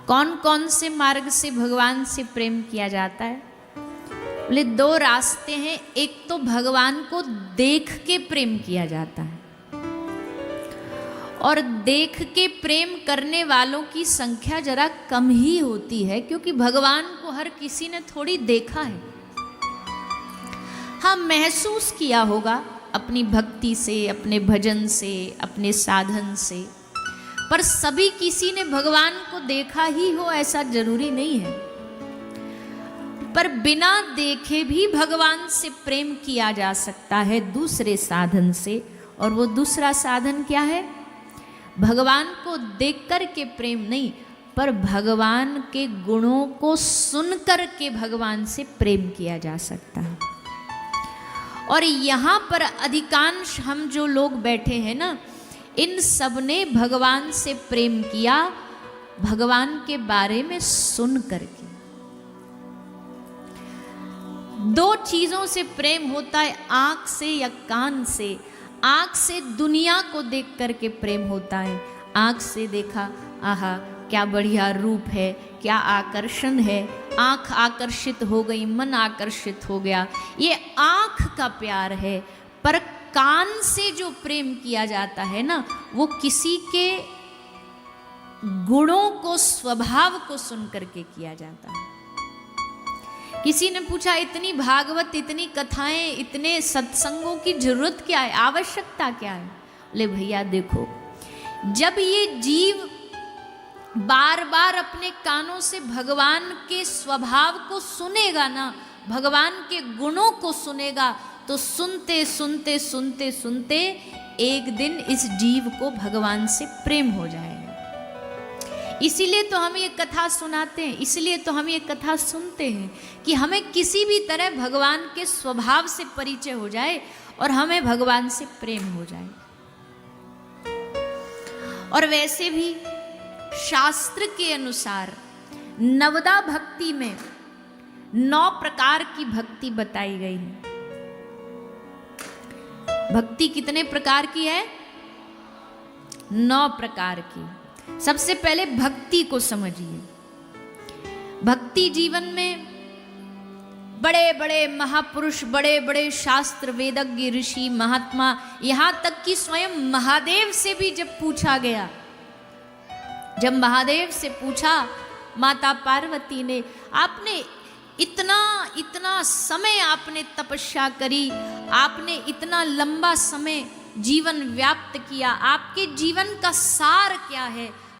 कौन कौन से मार्ग से भगवान से प्रेम किया जाता है? बोले दो रास्ते हैं। एक तो भगवान को देख के प्रेम किया जाता है, और देख के प्रेम करने वालों की संख्या जरा कम ही होती है, क्योंकि भगवान को हर किसी ने थोड़ी देखा है। हाँ, महसूस किया होगा अपनी भक्ति से, अपने भजन से, अपने साधन से, पर सभी किसी ने भगवान को देखा ही हो ऐसा जरूरी नहीं है। पर बिना देखे भी भगवान से प्रेम किया जा सकता है दूसरे साधन से, और वो दूसरा साधन क्या है? भगवान को देख कर के प्रेम नहीं, पर भगवान के गुणों को सुन कर के भगवान से प्रेम किया जा सकता है। और यहाँ पर अधिकांश हम जो लोग बैठे हैं ना, इन सब ने भगवान से प्रेम किया भगवान के बारे में सुन करके। दो चीजों से प्रेम होता है, आंख से या कान से। आंख से दुनिया को देख करके प्रेम होता है। आंख से देखा, आहा क्या बढ़िया रूप है, क्या आकर्षण है, आंख आकर्षित हो गई, मन आकर्षित हो गया, ये आंख का प्यार है। पर कान से जो प्रेम किया जाता है ना, वो किसी के गुणों को, स्वभाव को सुन करके किया जाता है। किसी ने पूछा, इतनी भागवत, इतनी कथाएं, इतने सत्संगों की जरूरत क्या है, आवश्यकता क्या है? ले भैया देखो, जब ये जीव बार बार अपने कानों से भगवान के स्वभाव को सुनेगा ना, भगवान के गुणों को सुनेगा, तो सुनते सुनते सुनते सुनते एक दिन इस जीव को भगवान से प्रेम हो जाएगा। इसीलिए तो हम ये कथा सुनाते हैं, इसलिए तो हम ये कथा सुनते हैं, कि हमें किसी भी तरह भगवान के स्वभाव से परिचय हो जाए और हमें भगवान से प्रेम हो जाए। और वैसे भी शास्त्र के अनुसार नवदा भक्ति में 9 प्रकार की भक्ति बताई गई है। भक्ति कितने प्रकार की है? 9 प्रकार की। सबसे पहले भक्ति को समझिए। भक्ति जीवन में बड़े बड़े महापुरुष, बड़े बड़े शास्त्र वेदज्ञ, ऋषि, महात्मा, यहां तक कि स्वयं महादेव से भी जब पूछा गया, जब महादेव से पूछा माता पार्वती ने, आपने इतना इतना समय आपने तपस्या करी, आपने इतना लंबा समय जीवन व्याप्त किया, आपके जीवन का सार क्या है?